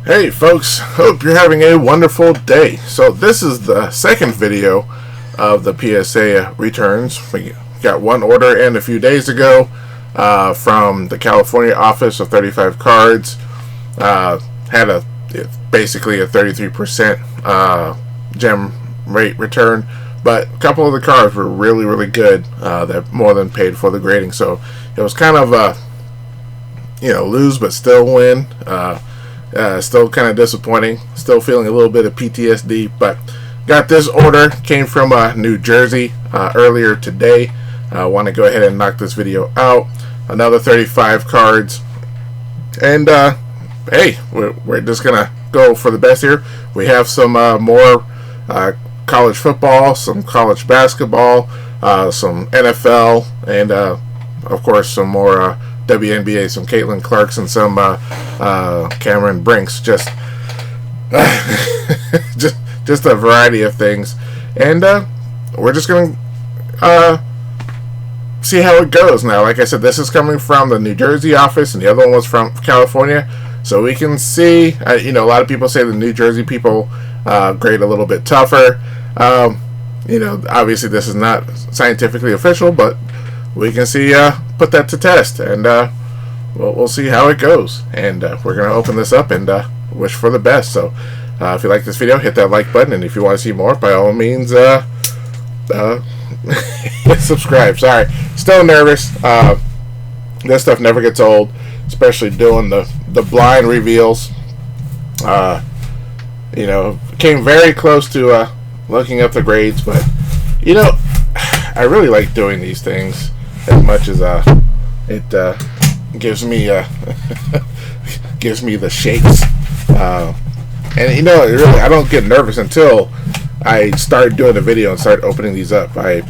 Hey folks, hope you're having a wonderful day. So this is the second video of the PSA returns. We got one order in a few days ago from the California office of 35 cards. Had basically a 33% gem rate return, but a couple of the cards were really good. That more than paid for the grading, so it was kind of lose but still win. Still kind of disappointing. Still feeling a little bit of PTSD, but got this order. Came from New Jersey earlier today. I want to go ahead and knock this video out. Another 35 cards. And hey, we're just going to go for the best here. We have some more college football, some college basketball, some NFL, and of course some more WNBA, some Caitlin Clark, and some Cameron Brinks. Just just a variety of things, and we're just gonna see how it goes. Now, like I said, this is coming from the New Jersey office, and the other one was from California, so we can see. A lot of people say the New Jersey people grade a little bit tougher. Obviously this is not scientifically official, but we can see, put that to test, and we'll see how it goes. And we're going to open this up and wish for the best. So if you like this video, hit that like button, and if you want to see more, by all means, subscribe. Sorry, still nervous. This stuff never gets old, especially doing the blind reveals. Came very close to looking up the grades, but I really like doing these things as much as it gives me gives me the shakes, and really, I don't get nervous until I start doing the video and start opening these up. I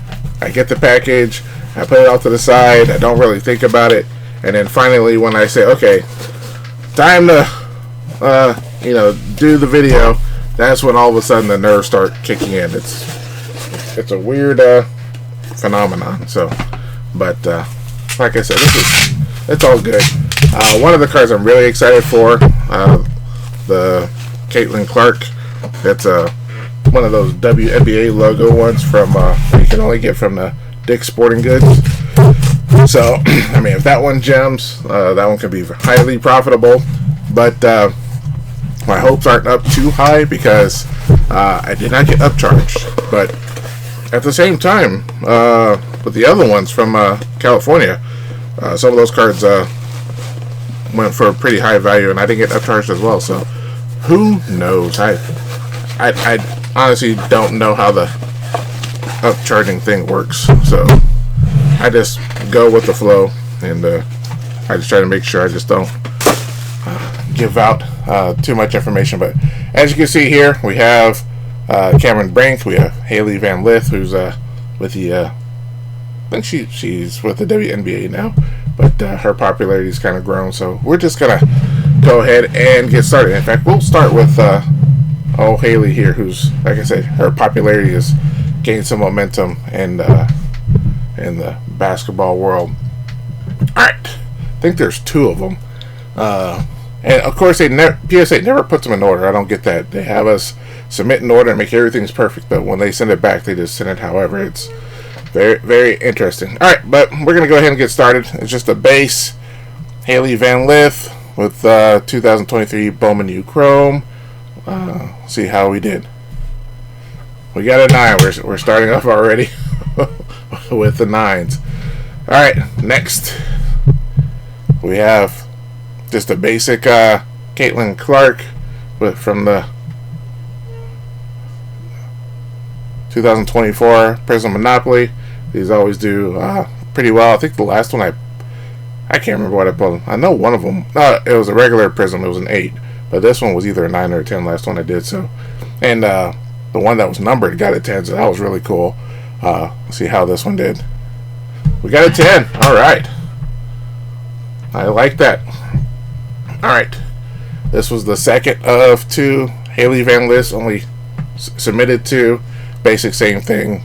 get the package, I put it off to the side, I don't really think about it, and then finally when I say, okay, time to do the video, that's when all of a sudden the nerves start kicking in. It's a weird phenomenon. So, but like I said, it's all good. One of the cards I'm really excited for, the Caitlin Clark. That's one of those WNBA logo ones from you can only get from the Dick's Sporting Goods. So, I mean, if that one gems, that one can be highly profitable. But my hopes aren't up too high because I did not get upcharged. But at the same time, with the other ones from California, some of those cards went for a pretty high value, and I didn't get upcharged as well. So who knows? I honestly don't know how the upcharging thing works. So I just go with the flow, and I just try to make sure I just don't give out too much information. But as you can see here, we have Cameron Brink, we have Hailey Van Lith, who's with the I think she's with the WNBA now, but her popularity's kind of grown, so we're just gonna go ahead and get started. In fact, we'll start with Hailey here, who's, like I said, her popularity has gained some momentum in the basketball world. Alright, I think there's two of them. And of course, PSA never puts them in order. I don't get that. They have us submit an order and make everything's perfect, but when they send it back, they just send it however. It's very interesting. All right, but we're gonna go ahead and get started. It's just a base Hailey Van Lith with 2023 Bowman U Chrome. See how we did. We got a 9. We're starting off already with the 9s. All right, next we have just a basic Caitlin Clark from the 2024 Prism Monopoly. These always do pretty well. I think the last one I can't remember what I pulled. I know one of them. It was a regular Prism. It was an 8, but this one was either a 9 or a 10. Last one I did so, and the one that was numbered got a 10. So that was really cool. Let's see how this one did. We got a 10. All right, I like that. All right, this was the second of 2 Hailey Van Lith, only submitted 2. Basic same thing,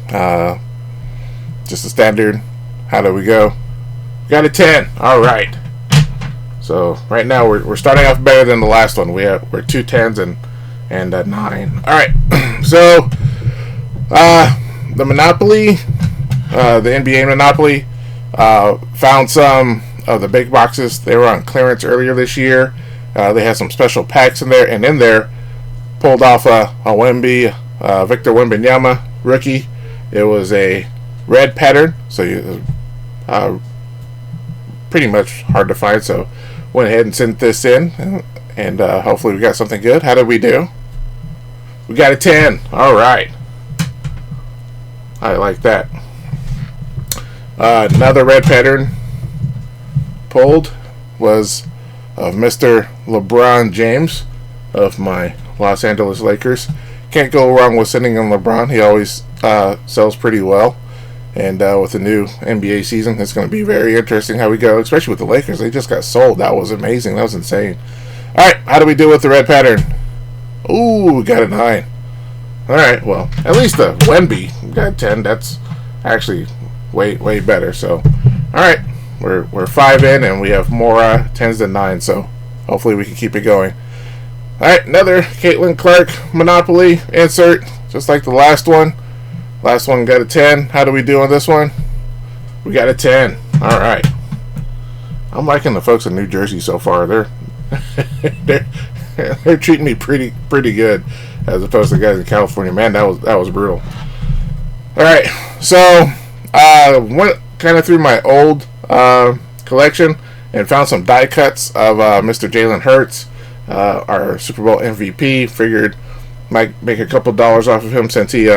just a standard. How do we go? We got a 10. All right, So right now we're starting off better than the last one. We're 2 10s and a 9. All right. So the Monopoly, the NBA Monopoly, found some of the big boxes. They were on clearance earlier this year. They had some special packs in there, and in there pulled off a Victor Wembanyama rookie. It was a red pattern, so you pretty much hard to find. So went ahead and sent this in, and hopefully we got something good. How did we do? We got a 10. All right, I like that. Another red pattern pulled was of Mr. LeBron James of my Los Angeles Lakers. Can't go wrong with sending on LeBron. He always sells pretty well. And with the new NBA season, it's going to be very interesting how we go, especially with the Lakers. They just got sold. That was amazing. That was insane. All right, how do we do with the red pattern? Ooh, we got a 9. All right, well, at least the Wemby got a 10. That's actually way better. So, all right, we're 5 in, and we have more 10s than 9. So, hopefully we can keep it going. All right, another Caitlin Clark Monopoly insert, just like the last one. Last one got a 10. How do we do on this one? We got a 10. All right. I'm liking the folks in New Jersey so far. They're they're treating me pretty good, as opposed to the guys in California. Man, that was brutal. All right. So went kind of through my old collection and found some die cuts of Mr. Jalen Hurts, our Super Bowl MVP. Figured might make a couple dollars off of him since he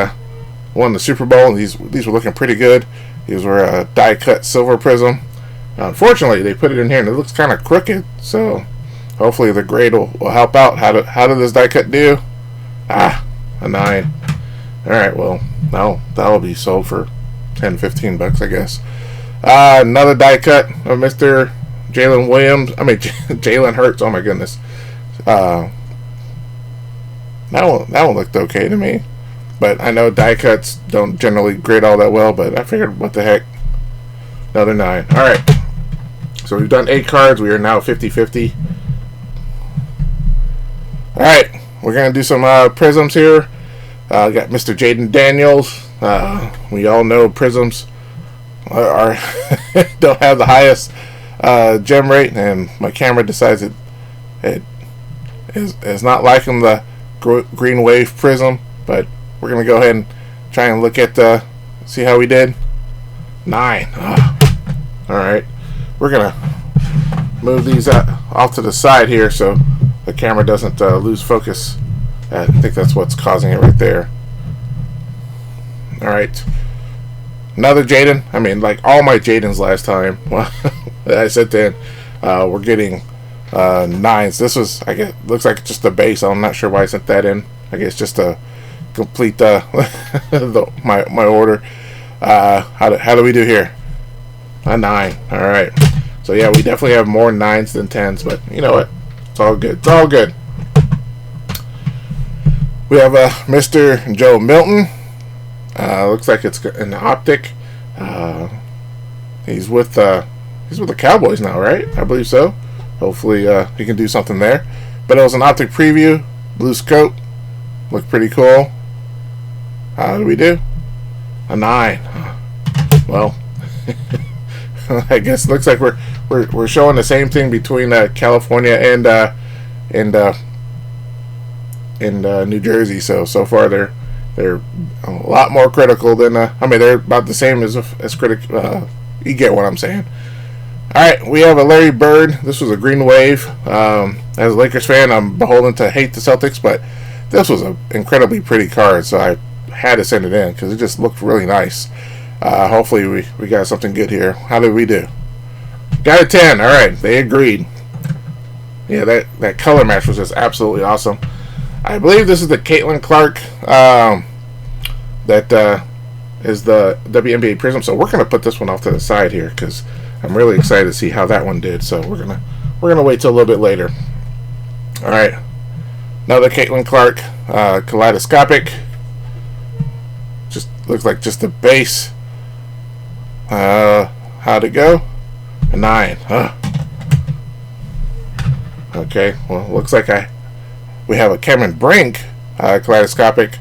won the Super Bowl. These were looking pretty good. These were a die cut silver prism. Unfortunately, they put it in here and it looks kind of crooked. So hopefully the grade will help out. How did this die cut do? A 9. All right, well, that'll be sold for $10-15, I guess. Another die cut of Mr. Jalen Hurts. Oh my goodness. That one looked okay to me. But I know die cuts don't generally grade all that well, but I figured, what the heck. Another 9. All right. So we've done 8 cards. We are now 50-50. All right. We're going to do some prisms here. Got Mr. Jaden Daniels. We all know prisms are don't have the highest gem rate, and my camera decides it is not liking the green wave prism, but we're going to go ahead and try and look at see how we did. 9. Alright. We're going to move these off to the side here so the camera doesn't lose focus. I think that's what's causing it right there. Alright. Another Jaden. I mean, like all my Jadens last time. I said then we're getting 9s. This was, I guess, looks like just the base. I'm not sure why I sent that in. I guess just to complete my order. How do we do here? A 9. All right. So yeah, we definitely have more 9s than 10s, but you know what? It's all good. It's all good. We have Mr. Joe Milton. Looks like it's an optic. He's with the Cowboys now, right? I believe so. Hopefully he can do something there. But it was an optic preview. Blue scope. Looked pretty cool. How do we do? A 9. Well, I guess it looks like we're showing the same thing between California and New Jersey. So far they're a lot more critical than I mean, they're about the same as critical. You get what I'm saying. All right, we have a Larry Bird. This was a green wave. As a Lakers fan, I'm beholden to hate the Celtics, but this was an incredibly pretty card, so I had to send it in because it just looked really nice. Hopefully we got something good here. How did we do? Got a 10. All right, they agreed. Yeah, that color match was just absolutely awesome. I believe this is the Caitlin Clark that is the WNBA Prism. So we're gonna put this one off to the side here because I'm really excited to see how that one did. So we're gonna wait till a little bit later. All right, another Caitlin Clark kaleidoscopic. Just looks like just the base. How'd it go? A 9. Okay, well, looks like we have a Cameron Brink kaleidoscopic,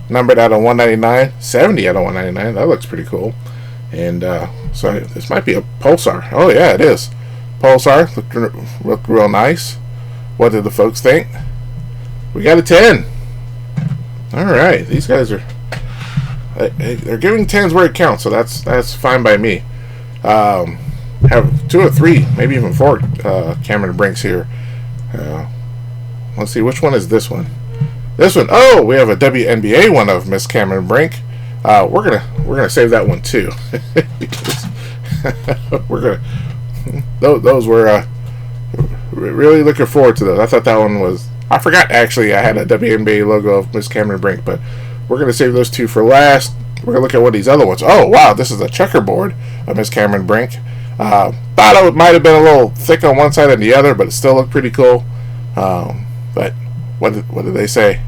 numbered out of 199, 70 out of 199. That looks pretty cool. And so this might be a Pulsar. Oh yeah, it is. Pulsar looked real nice. What did the folks think? We got a 10. All right, these guys are they're giving 10s where it counts, so that's fine by me. Have 2 or 3, maybe even 4 Cameron Brinks here. Let's see, which one is this one? This one. Oh, we have a WNBA one of Miss Cameron Brink. We're gonna save that one too. Those were really looking forward to those. I thought that one was. I forgot actually I had a WNBA logo of Miss Cameron Brink, but we're gonna save those 2 for last. We're gonna look at what these other ones. Oh wow, this is a checkerboard of Miss Cameron Brink. Thought it might have been a little thick on one side than the other, but it still looked pretty cool. But what did they say?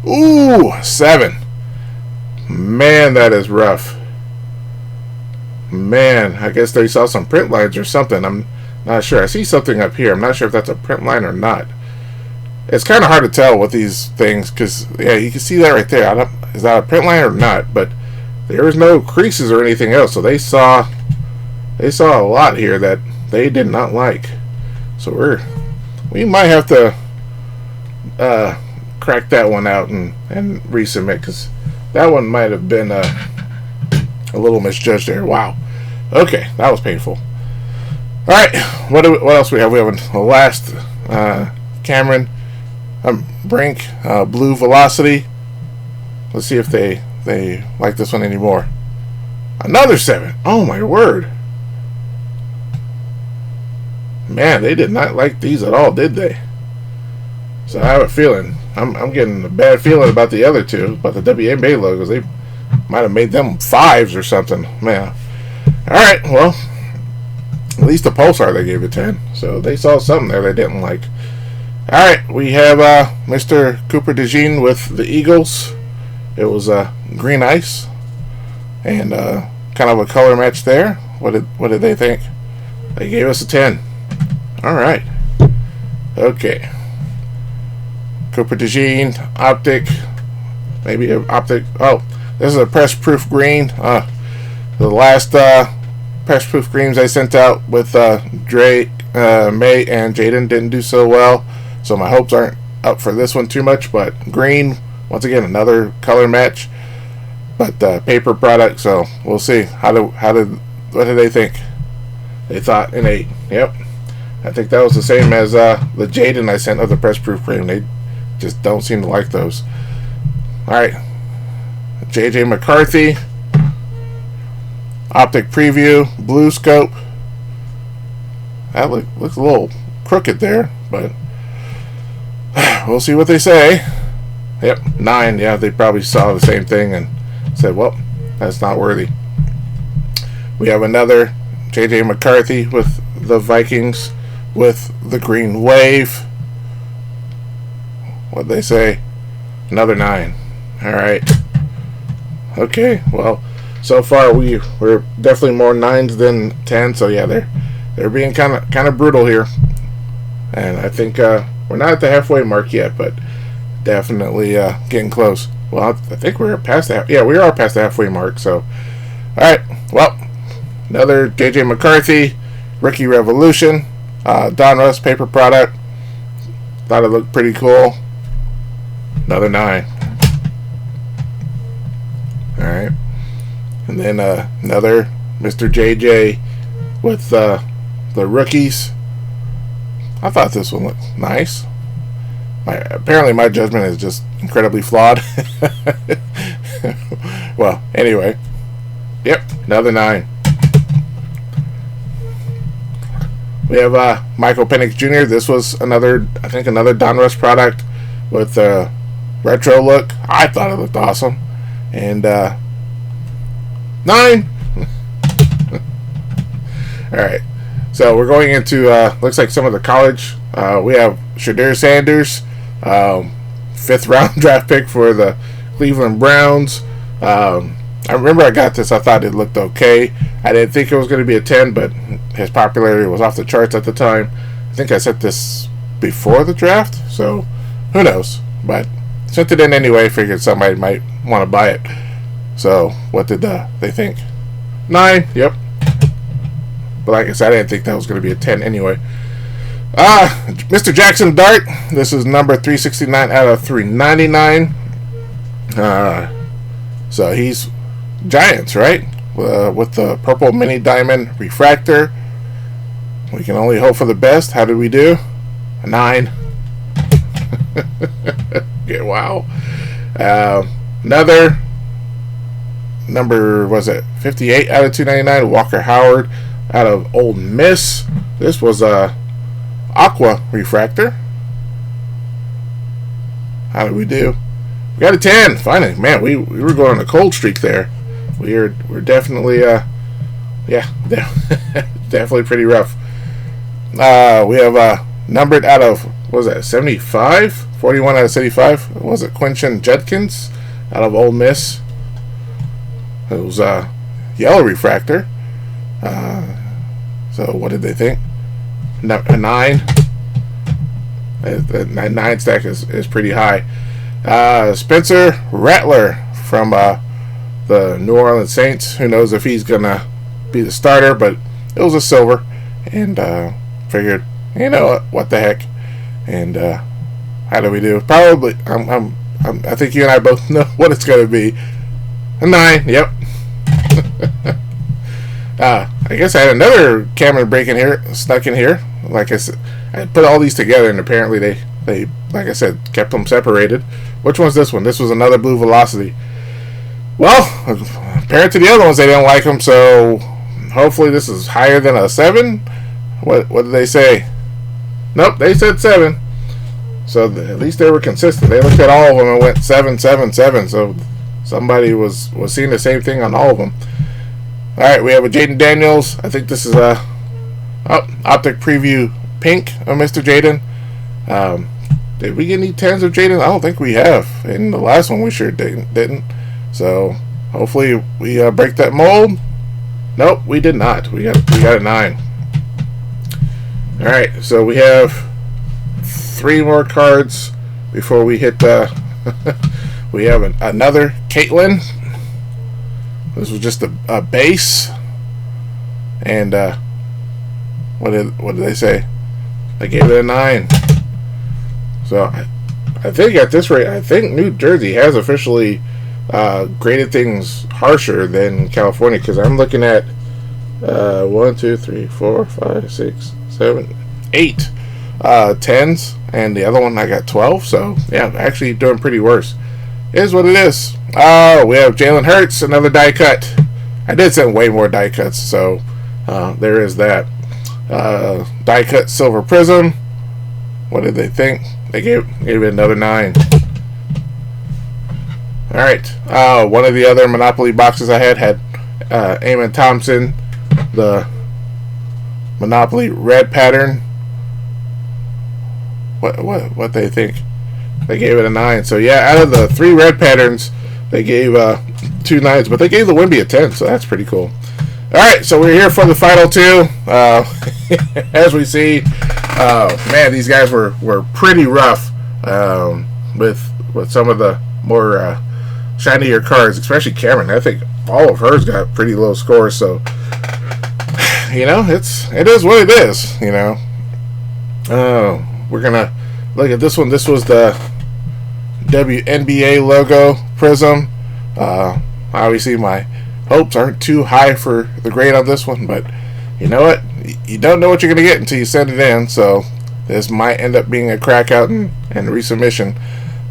Ooh, 7. Man, that is rough. Man, I guess they saw some print lines or something. I'm not sure. I see something up here. I'm not sure if that's a print line or not. It's kind of hard to tell with these things because, yeah, you can see that right there. Is that a print line or not? But there was no creases or anything else, so they saw a lot here that they did not like. So we might have to crack that one out and resubmit, because that one might have been a little misjudged there. Wow. Okay, that was painful. All right, what else we have? We have the last Cameron Brink Blue Velocity. Let's see if they like this one anymore. Another 7. Oh my word. Man, they did not like these at all, did they? So I have a feeling. I'm getting a bad feeling about the other 2, about the WNBA logos. They might have made them 5s or something. Man. Alright, well, at least the Pulsar they gave it 10. So they saw something there they didn't like. Alright, we have Mr. Cooper DeJean with the Eagles. It was green ice. And kind of a color match there. What did they think? They gave us a 10. Alright. Okay. Cooper DeJean, Optic. Maybe an Optic. Oh, this is a press proof green. The last press proof greens I sent out with Drake, May, and Jaden didn't do so well. So my hopes aren't up for this one too much. But green, once again, another color match. But paper product, so we'll see. What did they think? They thought an 8. Yep. I think that was the same as the Jaden I sent of the press proof green. They just don't seem to like those. Alright. JJ McCarthy. Optic Preview. Blue Scope. That looks a little crooked there, but we'll see what they say. Yep, 9. Yeah, they probably saw the same thing and said, well, that's not worthy. We have another JJ McCarthy with the Vikings with the green wave. What'd they say? Another 9. Alright. Okay, well, so far we're definitely more 9s than 10, so yeah, they're being kind of brutal here. And I think we're not at the halfway mark yet, but definitely getting close. Well, I think we're past that. Yeah, we are past the halfway mark, so alright, well, another JJ McCarthy Rookie Revolution, Donruss paper product. Thought it looked pretty cool. Another 9. Alright. And then another Mr. JJ with the rookies. I thought this one looked nice. Apparently my judgment is just incredibly flawed. Well, anyway. Yep, another 9. We have Michael Penix Jr. This was another Donruss product with a retro look. I thought it looked awesome. And 9. Alright. So we're going into looks like some of the college. We have Shadir Sanders, 5th round draft pick for the Cleveland Browns. I remember I got this. I thought it looked okay. I didn't think it was going to be a 10, but his popularity was off the charts at the time. I think I set this before the draft, so who knows? But sent it in anyway. Figured somebody might want to buy it. So what did they think? 9. Yep. But like I said, I didn't think that was going to be a 10 anyway. Mr. Jackson Dart. This is number 369 out of 399. So he's Giants, right? With the purple mini diamond refractor. We can only hope for the best. How did we do? A 9. Yeah, wow. Another number, was it 58 out of 299? Walker Howard out of Ole Miss. This was a aqua refractor. How did we do? We got a 10. Finally, man, we were going on a cold streak there. We're definitely yeah, definitely pretty rough. We have numbered out of, what was that, 75? 41 out of 75. Was it Quinton Judkins out of Ole Miss? It was a yellow refractor. So what did they think? A 9. The 9 stack is pretty high. Spencer Rattler from the New Orleans Saints. Who knows if he's gonna be the starter? But it was a silver, and figured, you know what the heck. And how do we do? Probably, I think you and I both know what it's gonna be. A 9. Yep. I guess I had another Cameron break in here, snuck in here. Like I said, I put all these together, and apparently they like I said, kept them separated. Which one's this one? This was another Blue Velocity. Well, compared to the other ones, they didn't like them, so hopefully this is higher than a 7. What did they say? Nope, they said 7. So at least they were consistent. They looked at all of them and went 7, 7, 7. So somebody was seeing the same thing on all of them. All right, we have a Jaden Daniels. I think this is a Optic Preview Pink of Mr. Jaden. Did we get any 10s of Jaden? I don't think we have. In the last one, we sure didn't. So hopefully we break that mold. Nope, we did not. We got a 9. All right, so we have 3 more cards before we hit the. We have another Caitlin. This was just a base, and what did they say? I gave it a 9. So I think at this rate, I think New Jersey has officially graded things harsher than California, because I'm looking at 1, 2, 3, 4, 5, 6, 7, 8 10s, and the other one I got 12. So yeah, actually doing pretty worse. It is what it is. Oh, we have Jalen Hurts, another die cut. I did send way more die cuts, so there is that. Die cut Silver Prism. What did they think? They gave it another 9. Alright. One of the other Monopoly boxes I had Eamon Thompson, the Monopoly red pattern. What they think? They gave it a 9. So yeah, out of the 3 red patterns, they gave 2 9s, but they gave the Wimby a 10, so that's pretty cool. Alright, so we're here for the final 2. As we see, man, these guys were pretty rough with some of the more shinier cards, especially Cameron. I think all of hers got pretty low scores, so you know, it is what it is, you know. We're gonna look at this one. This was the WNBA logo prism. Obviously my hopes aren't too high for the grade on this one, but you know what? You don't know what you're gonna get until you send it in, so this might end up being a crack out and resubmission.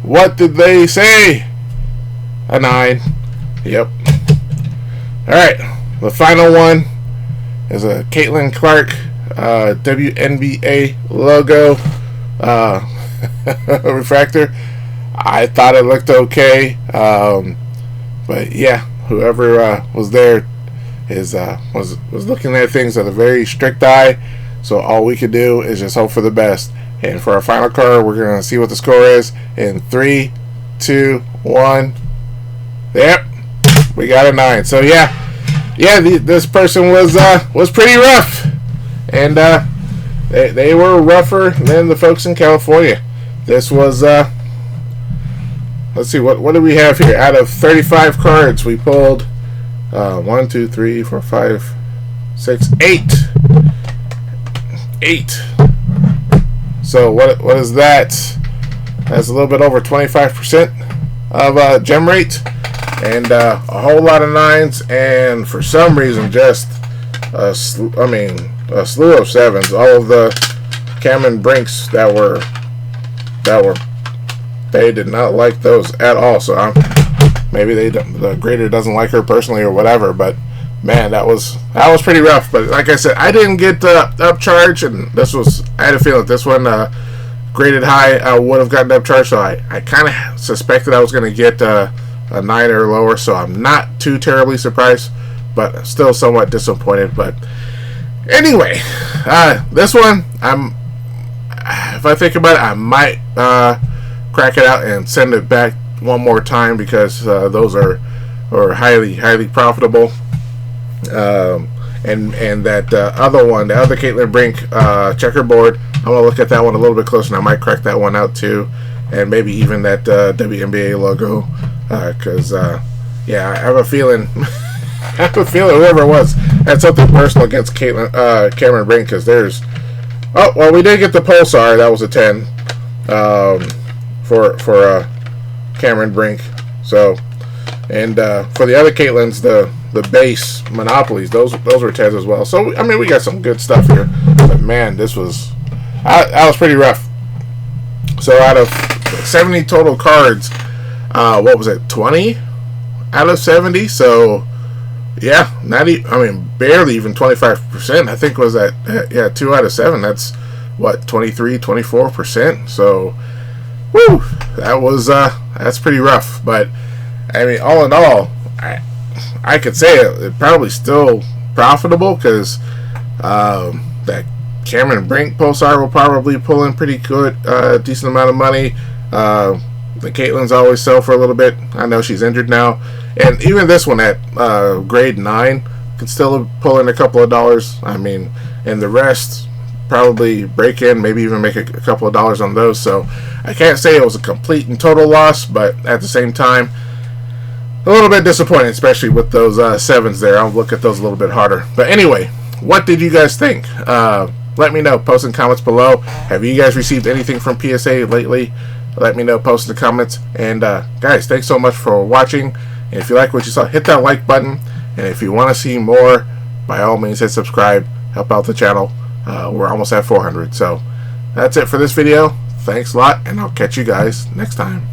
What did they say? A 9. Yep. Alright, the final one is a Caitlin Clark WNBA logo refractor. I thought it looked okay, but yeah, whoever was there was looking at things with a very strict eye. So all we could do is just hope for the best. And for our final card, we're gonna see what the score is in 3, 2, 1. Yep, we got a 9. So yeah, this person was pretty rough, and they were rougher than the folks in California. This was let's see, what do we have here? Out of 35 cards, we pulled 1, 2, 3, 4, 5, 6, 8. 8. So what is that? That's a little bit over 25% of gem rate, and a whole lot of 9s, and for some reason just a slew of 7s. All of the Cameron Brinks that were they did not like those at all. So maybe the grader doesn't like her personally or whatever. But man, that was pretty rough. But like I said, I didn't get upcharge, and I had a feeling this one graded high, I would have gotten upcharge. So I kind of suspected I was going to get a 9 or lower. So I'm not too terribly surprised, but still somewhat disappointed. But anyway, this one, if I think about it, I might crack it out and send it back one more time, because those are highly profitable. And that other one, the other Caitlin Brink checkerboard, I'm gonna look at that one a little bit closer, and I might crack that one out too, and maybe even that WNBA logo, because yeah, I have a feeling whoever it was had something personal against Cameron Brink, because there's we did get the Pulsar, that was a 10 for Cameron Brink. So, and for the other Caitlins, the base Monopolies, those were 10s as well. So I mean, we got some good stuff here, but man, that was pretty rough. So out of 70 total cards, what was it, 20 out of 70? So yeah, barely even 25%. I think was that 2 out of 7. That's what, 23-24%. So woo, that was that's pretty rough. But I mean, all in all, I could say it probably still profitable, because that Cameron Brink Pulsar will probably pull in pretty good, decent amount of money. The Caitlin's always sell for a little bit. I know she's injured now, and even this one at grade 9 can still pull in a couple of dollars. I mean, and the rest probably break in, maybe even make a couple of dollars on those. So I can't say it was a complete and total loss, but at the same time, a little bit disappointing, especially with those 7s there. I'll look at those a little bit harder. But anyway, what did you guys think? Let me know. Post in the comments below. Have you guys received anything from PSA lately? Let me know. Post in the comments. And guys, thanks so much for watching. And if you like what you saw, hit that like button. And if you want to see more, by all means, hit subscribe. Help out the channel. We're almost at 400. So that's it for this video. Thanks a lot, and I'll catch you guys next time.